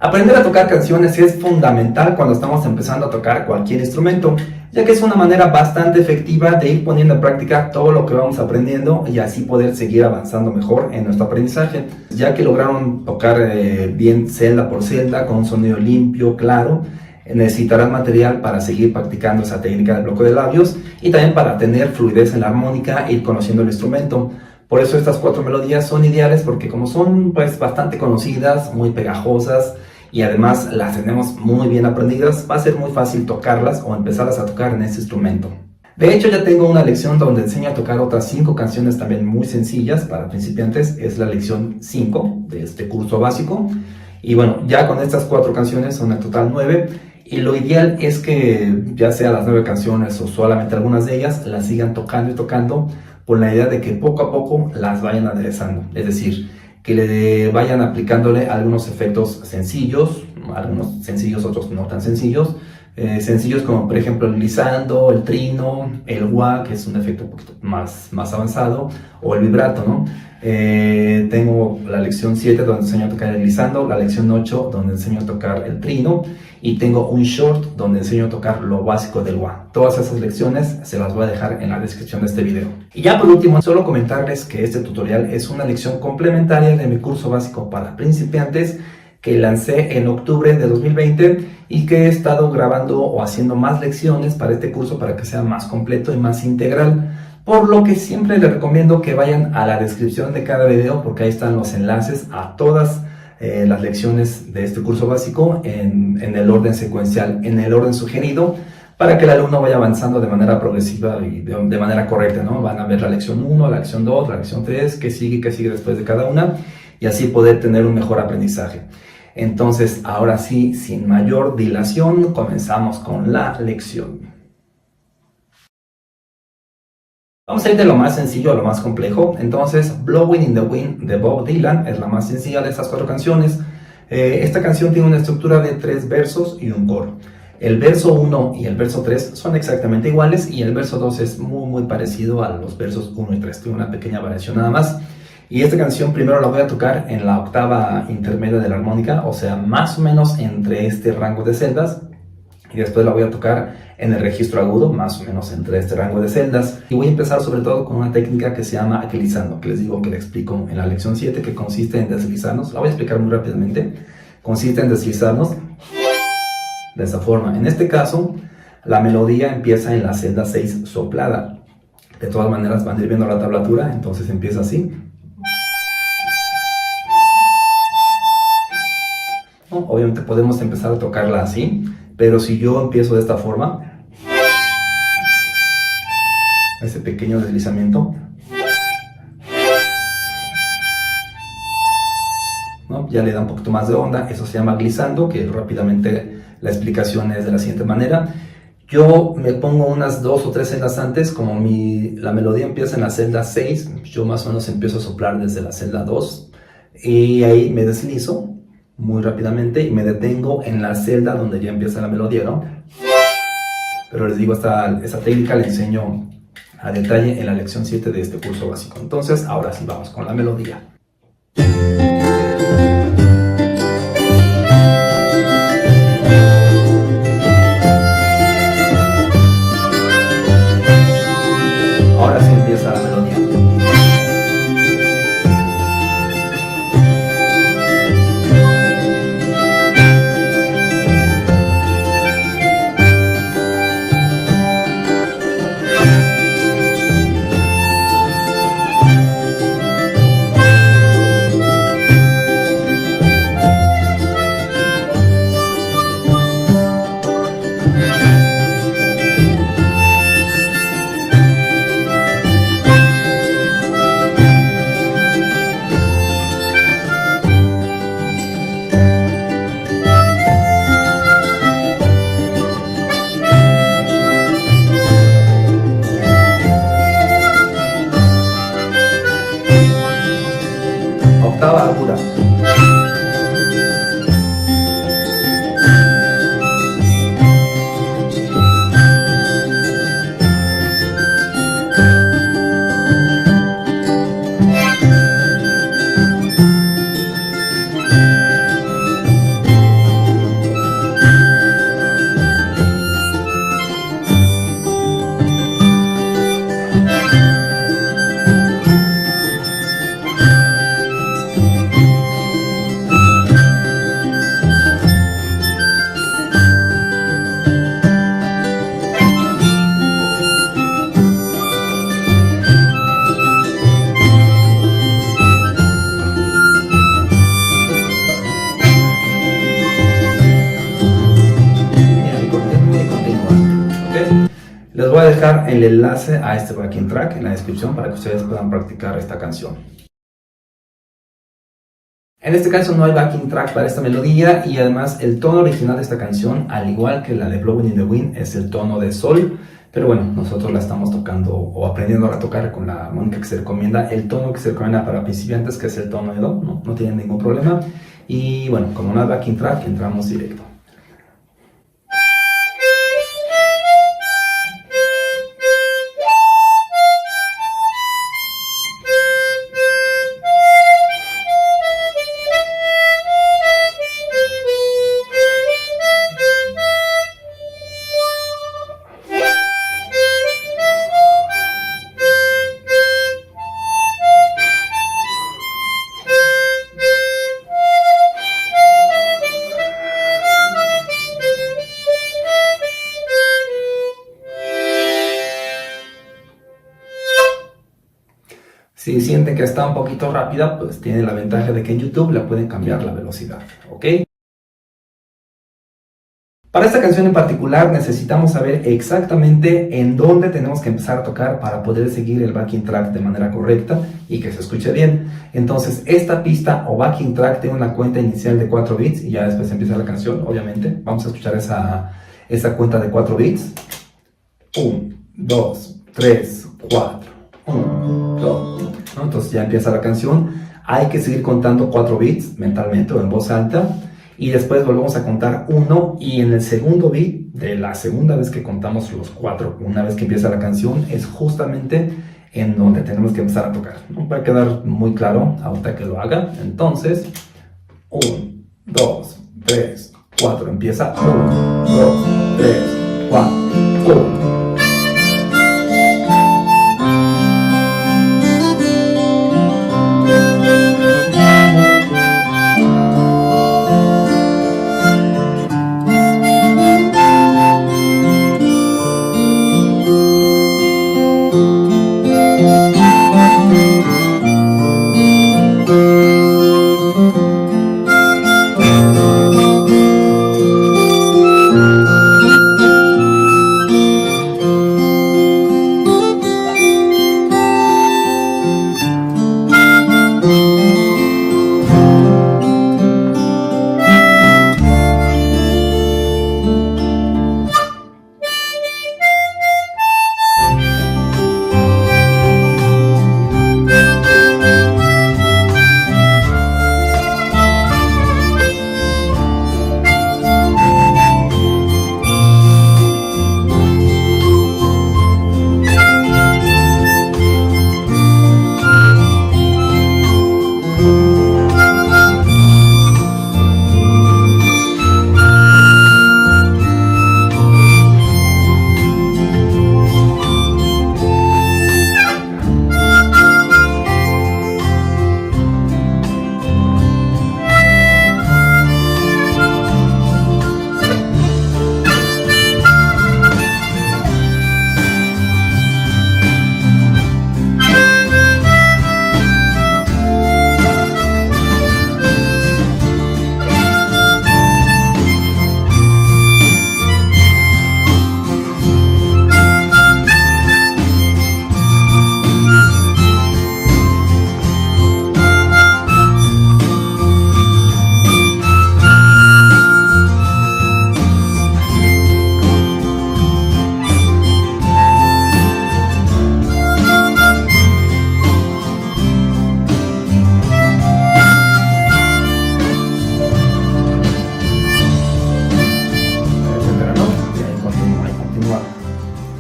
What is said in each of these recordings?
Aprender a tocar canciones es fundamental cuando estamos empezando a tocar cualquier instrumento, ya que es una manera bastante efectiva de ir poniendo en práctica todo lo que vamos aprendiendo y así poder seguir avanzando mejor en nuestro aprendizaje. Ya que lograron tocar bien celda por celda, con un sonido limpio, claro, necesitarán material para seguir practicando esa técnica del bloqueo de labios y también para tener fluidez en la armónica e ir conociendo el instrumento. Por eso estas 4 melodías son ideales, porque como son pues bastante conocidas, muy pegajosas y además las tenemos muy bien aprendidas, va a ser muy fácil tocarlas o empezarlas a tocar en este instrumento. De hecho, ya tengo una lección donde enseño a tocar otras 5 canciones también muy sencillas para principiantes. Es la lección 5 de este curso básico. Y bueno, ya con estas 4 canciones son en total 9. Y lo ideal es que ya sea las 9 canciones o solamente algunas de ellas las sigan tocando y tocando, con la idea de que poco a poco las vayan aderezando. Es decir, que le vayan aplicándole algunos efectos sencillos, algunos sencillos, otros no tan sencillos. Sencillos como por ejemplo el glissando, el trino, el wah, que es un efecto un poquito más avanzado, o el vibrato, ¿no? Tengo la lección 7 donde enseño a tocar el glissando, la lección 8 donde enseño a tocar el trino, y tengo un short donde enseño a tocar lo básico del wah. Todas esas lecciones se las voy a dejar en la descripción de este video. Y ya por último, solo comentarles que este tutorial es una lección complementaria de mi curso básico para principiantes que lancé en octubre de 2020 y que he estado grabando o haciendo más lecciones para este curso para que sea más completo y más integral. Por lo que siempre les recomiendo que vayan a la descripción de cada video, porque ahí están los enlaces a todas las lecciones de este curso básico en el orden secuencial, en el orden sugerido, para que el alumno vaya avanzando de manera progresiva y de manera correcta, ¿no? Van a ver la lección 1, la lección 2, la lección 3, que sigue después de cada una, y así poder tener un mejor aprendizaje. Entonces, ahora sí, sin mayor dilación, comenzamos con la lección. Vamos a ir de lo más sencillo a lo más complejo. Entonces, Blowing in the Wind de Bob Dylan es la más sencilla de estas 4 canciones. Esta canción tiene una estructura de 3 versos y un coro. El verso 1 y el verso 3 son exactamente iguales, y el verso 2 es muy parecido a los versos 1 y 3. Tiene una pequeña variación nada más. Y esta canción primero la voy a tocar en la octava intermedia de la armónica, o sea, más o menos entre este rango de celdas. Y después la voy a tocar en el registro agudo, más o menos entre este rango de celdas. Y voy a empezar sobre todo con una técnica que se llama glissando, que les digo que le explico en la lección 7, que consiste en deslizarnos. La voy a explicar muy rápidamente. Consiste en deslizarnos de esa forma. En este caso, la melodía empieza en la celda 6 soplada. De todas maneras van a ir viendo la tablatura, entonces empieza así. Obviamente podemos empezar a tocarla así, pero si yo empiezo de esta forma, ese pequeño deslizamiento, ¿no? Ya le da un poquito más de onda. Eso se llama glissando, que rápidamente la explicación es de la siguiente manera. Yo me pongo unas 2 o 3 celdas antes, como la melodía empieza en la celda 6, yo más o menos empiezo a soplar desde la celda 2, y ahí me deslizo muy rápidamente y me detengo en la celda donde ya empieza la melodía, ¿no? Pero les digo, esa técnica la enseño a detalle en la lección 7 de este curso básico. Entonces, ahora sí vamos con la melodía. Ahora sí empieza la melodía. dejar el enlace a este backing track en la descripción para que ustedes puedan practicar esta canción. En este caso no hay backing track para esta melodía y además el tono original de esta canción, al igual que la de Blowing in the Wind, es el tono de sol. Pero bueno, nosotros la estamos tocando o aprendiendo a tocar con la armónica que se recomienda, el tono que se recomienda para principiantes, que es el tono de do, no tienen ningún problema. Y bueno, como no hay backing track, entramos directo. Si sienten que está un poquito rápida, pues tiene la ventaja de que en YouTube le pueden cambiar la velocidad, ¿ok? Para esta canción en particular necesitamos saber exactamente en dónde tenemos que empezar a tocar para poder seguir el backing track de manera correcta y que se escuche bien. Entonces esta pista o backing track tiene una cuenta inicial de 4 beats y ya después empieza la canción, obviamente. Vamos a escuchar esa cuenta de 4 beats. 1, 2, 3, 4. 1, 2, ¿no? Entonces ya empieza la canción. Hay que seguir contando 4 beats mentalmente o en voz alta y después volvemos a contar 1 y en el segundo beat de la segunda vez que contamos los 4, una vez que empieza la canción, es justamente en donde tenemos que empezar a tocar, ¿no? Va a quedar muy claro ahorita que lo haga. Entonces 1, 2, 3, 4, empieza 1, 2, 3, 4, 1.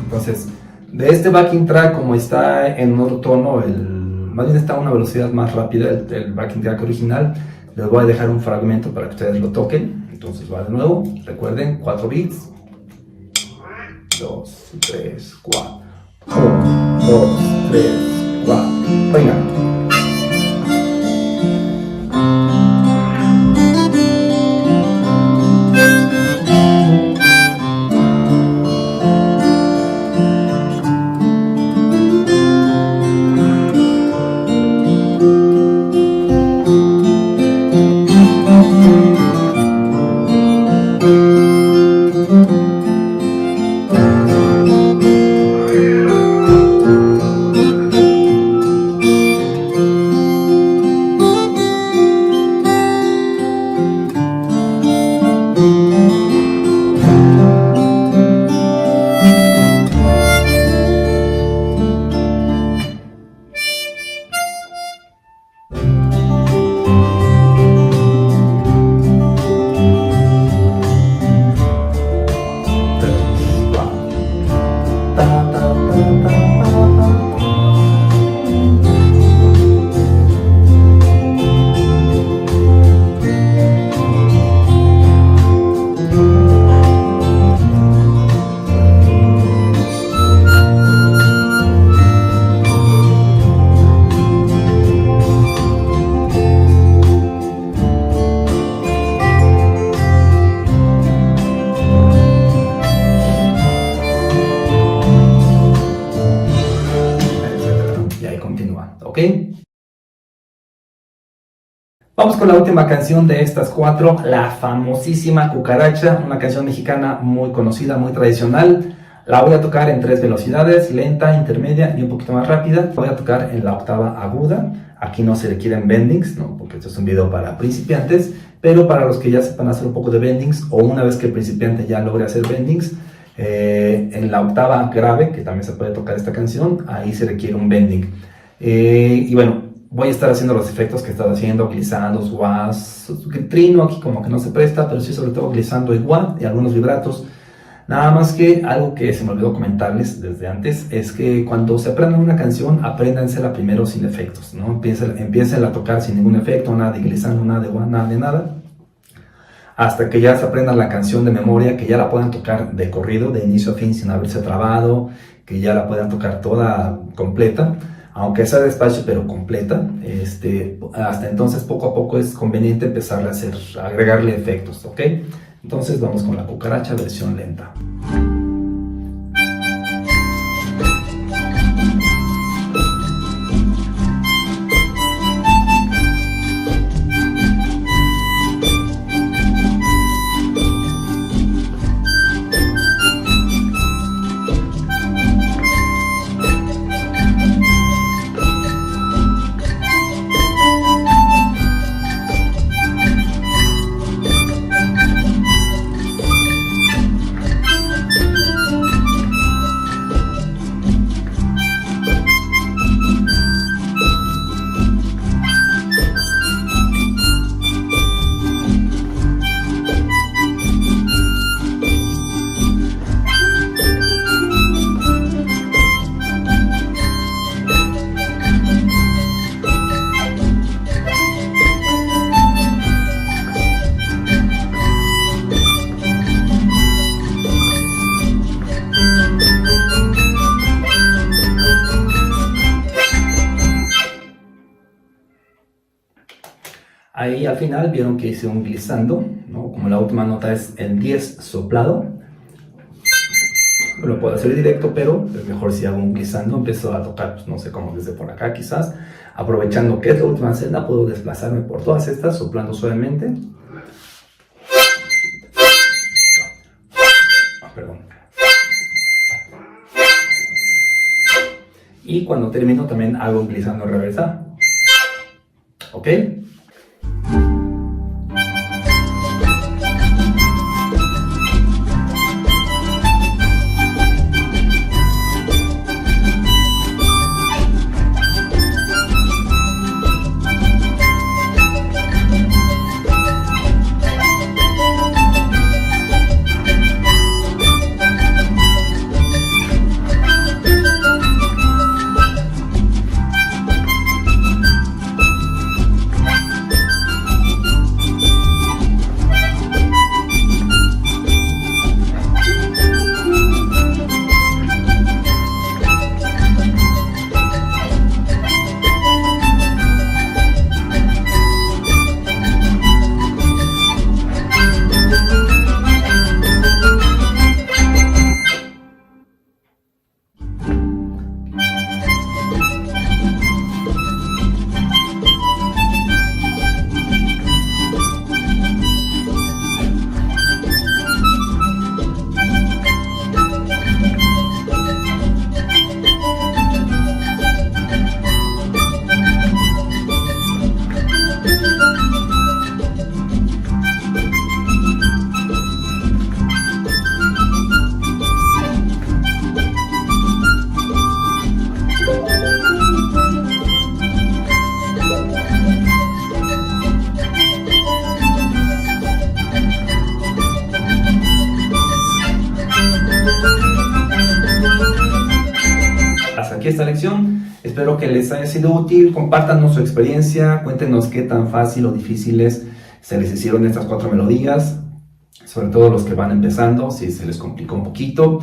Entonces, de este backing track, como está en otro tono, más bien está a una velocidad más rápida el backing track original, les voy a dejar un fragmento para que ustedes lo toquen. Entonces va de nuevo, recuerden, 4 beats, 2, 3, 4, 1, 2, 3, 4, venga. Vamos con la última canción de estas 4, la famosísima Cucaracha, una canción mexicana muy conocida, muy tradicional. La voy a tocar en 3 velocidades, lenta, intermedia y un poquito más rápida. Voy a tocar en la octava aguda. Aquí no se requieren bendings, ¿no? Porque esto es un video para principiantes, pero para los que ya sepan hacer un poco de bendings, o una vez que el principiante ya logre hacer bendings, en la octava grave, que también se puede tocar esta canción, ahí se requiere un bending. Y bueno, voy a estar haciendo los efectos que he estado haciendo, glissando, wahs, trino aquí como que no se presta, pero sí sobre todo glissando y wah y algunos vibratos. Nada más que algo que se me olvidó comentarles desde antes es que cuando se aprendan una canción, apréndansela primero sin efectos, ¿no? Empiecen a tocar sin ningún efecto, nada de glissando, nada de wah, nada de nada, hasta que ya se aprendan la canción de memoria, que ya la puedan tocar de corrido, de inicio a fin, sin haberse trabado, que ya la puedan tocar toda completa, aunque sea despacio, pero completa. Hasta entonces, poco a poco es conveniente empezar a agregarle efectos, ¿ok? Entonces vamos con la Cucaracha versión lenta. Ahí al final vieron que hice un glissando, ¿no? Como la última nota es el 10 soplado, lo puedo hacer directo, pero es mejor si hago un glissando. Empiezo a tocar, pues, no sé cómo, desde por acá quizás, aprovechando que es la última celda, puedo desplazarme por todas estas, soplando suavemente. Perdón. Y cuando termino también hago un glissando en reversa, ¿ok? Aquí esta lección, espero que les haya sido útil. Compártanos su experiencia, cuéntenos qué tan fácil o difíciles se les hicieron estas 4 melodías, sobre todo los que van empezando, si se les complicó un poquito.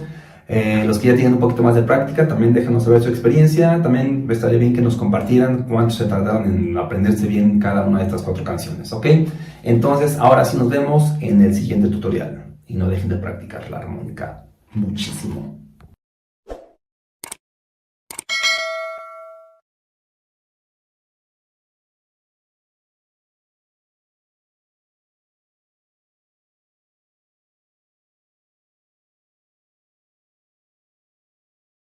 Los que ya tienen un poquito más de práctica, también déjenos saber su experiencia. También estaría bien que nos compartieran cuánto se tardaron en aprenderse bien cada una de estas 4 canciones, ¿ok? Entonces, ahora sí nos vemos en el siguiente tutorial. Y no dejen de practicar la armónica muchísimo.